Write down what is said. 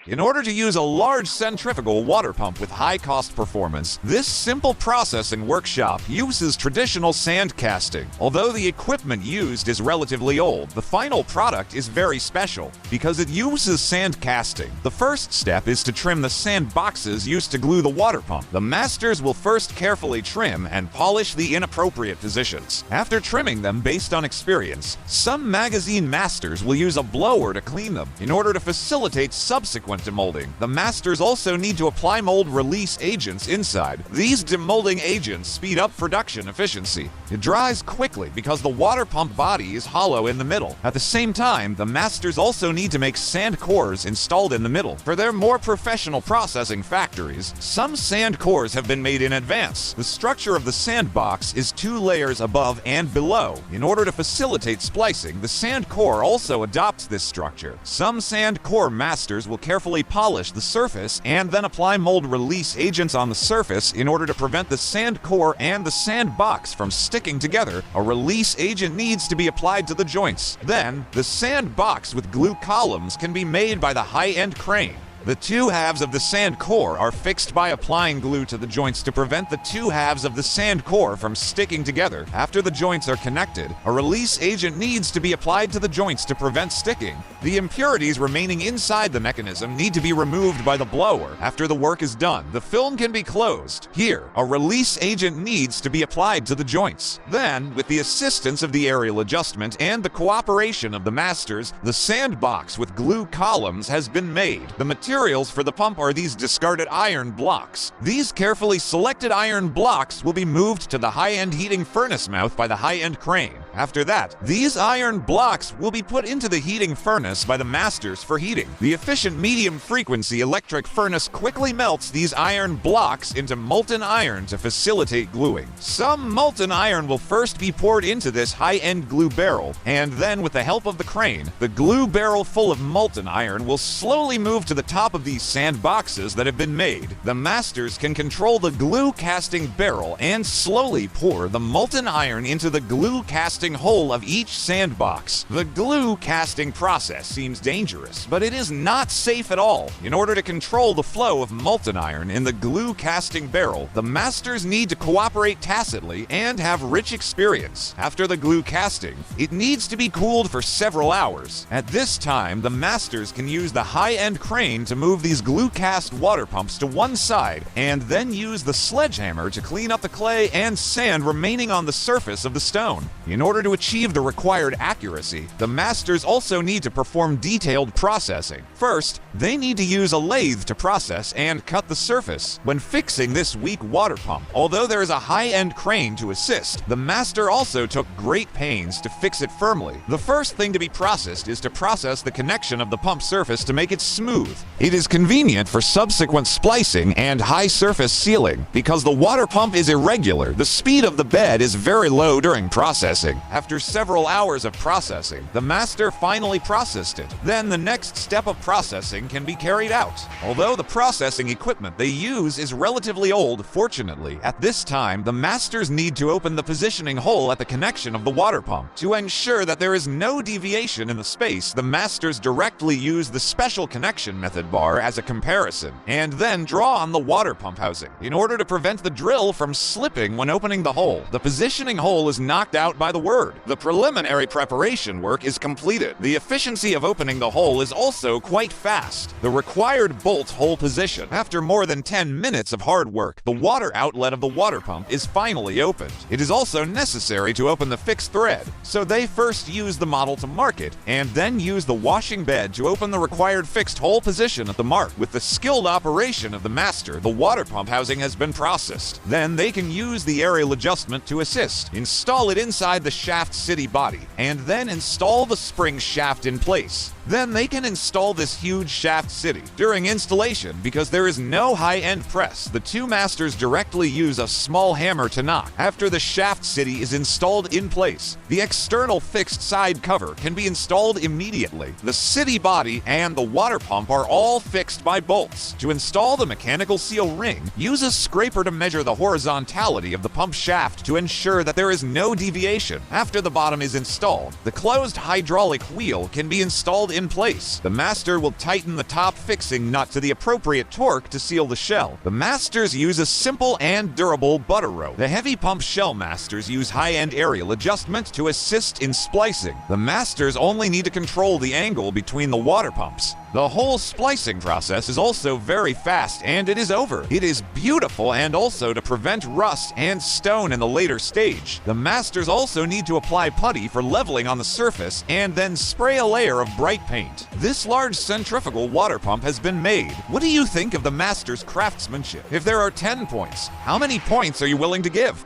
In order to use a large centrifugal water pump with high-cost performance, this simple processing workshop uses traditional sand casting. Although the equipment used is relatively old, the final product is very special because it uses sand casting. The first step is to trim the sand boxes used to glue the water pump. The masters will first carefully trim and polish the inappropriate positions. After trimming them based on experience, some magazine masters will use a blower to clean them. In order to facilitate subsequent demolding, the masters also need to apply mold release agents inside. These demolding agents speed up production efficiency. It dries quickly because the water pump body is hollow in the middle. At the same time, the masters also need to make sand cores installed in the middle. For their more professional processing factories, some sand cores have been made in advance. The structure of the sand box is 2 layers above and below. In order to facilitate splicing, the sand core also adopts this structure. Some sand core masters will carefully polish the surface and then apply mold release agents on the surface in order to prevent the sand core and the sand box from sticking together. A release agent needs to be applied to the joints. Then, the sand box with glue columns can be made by the high-end crane. The 2 halves of the sand core are fixed by applying glue to the joints to prevent the 2 halves of the sand core from sticking together. After the joints are connected, a release agent needs to be applied to the joints to prevent sticking. The impurities remaining inside the mechanism need to be removed by the blower. After the work is done, the film can be closed. Here, a release agent needs to be applied to the joints. Then, with the assistance of the aerial adjustment and the cooperation of the masters, the sand box with glue columns has been made. The materials for the pump are these discarded iron blocks. These carefully selected iron blocks will be moved to the high-end heating furnace mouth by the high-end crane. After that, these iron blocks will be put into the heating furnace by the masters for heating. The efficient medium-frequency electric furnace quickly melts these iron blocks into molten iron to facilitate gluing. Some molten iron will first be poured into this high-end glue barrel, and then with the help of the crane, the glue barrel full of molten iron will slowly move to the top of these sand boxes that have been made. The masters can control the glue casting barrel and slowly pour the molten iron into the glue casting hole of each sand box. The glue casting process seems dangerous, but it is not safe at all. In order to control the flow of molten iron in the glue casting barrel, the masters need to cooperate tacitly and have rich experience. After the glue casting, it needs to be cooled for several hours. At this time, the masters can use the high-end crane to move these glue cast water pumps to one side and then use the sledgehammer to clean up the clay and sand remaining on the surface of the stone. In order to achieve the required accuracy, the masters also need to perform detailed processing. First, they need to use a lathe to process and cut the surface. When fixing this weak water pump, although there is a high-end crane to assist, the master also took great pains to fix it firmly. The first thing to be processed is to process the connection of the pump surface to make it smooth. It is convenient for subsequent splicing and high surface sealing. Because the water pump is irregular, the speed of the bed is very low during processing. After several hours of processing, the master finally processed it. Then the next step of processing can be carried out. Although the processing equipment they use is relatively old, fortunately, at this time the masters need to open the positioning hole at the connection of the water pump. To ensure that there is no deviation in the space, the masters directly use the special connection method bar as a comparison, and then draw on the water pump housing. In order to prevent the drill from slipping when opening the hole, the positioning hole is knocked out by the word. The preliminary preparation work is completed. The efficiency of opening the hole is also quite fast. The required bolt hole position. After more than 10 minutes of hard work, the water outlet of the water pump is finally opened. It is also necessary to open the fixed thread, so they first use the model to mark it, and then use the washing bed to open the required fixed hole position at the mark. With the skilled operation of the master, the water pump housing has been processed. Then they can use the aerial adjustment to assist. Install it inside the shaft city body, and then install the spring shaft in place. Then they can install this huge shaft city. During installation, because there is no high-end press, the 2 masters directly use a small hammer to knock. After the shaft city is installed in place, the external fixed side cover can be installed immediately. The city body and the water pump are all fixed by bolts. To install the mechanical seal ring, use a scraper to measure the horizontality of the pump shaft to ensure that there is no deviation. After the bottom is installed, the closed hydraulic wheel can be installed in place. The master will tighten the top fixing nut to the appropriate torque to seal the shell. The masters use a simple and durable butter rope. The heavy pump shell masters use high-end aerial adjustment to assist in splicing. The masters only need to control the angle between the water pumps. The whole splicing process is also very fast and it is over. It is beautiful, and also to prevent rust and stone in the later stage. The masters also need to apply putty for leveling on the surface and then spray a layer of bright paint. This large centrifugal water pump has been made. What do you think of the master's craftsmanship? If there are 10 points, how many points are you willing to give?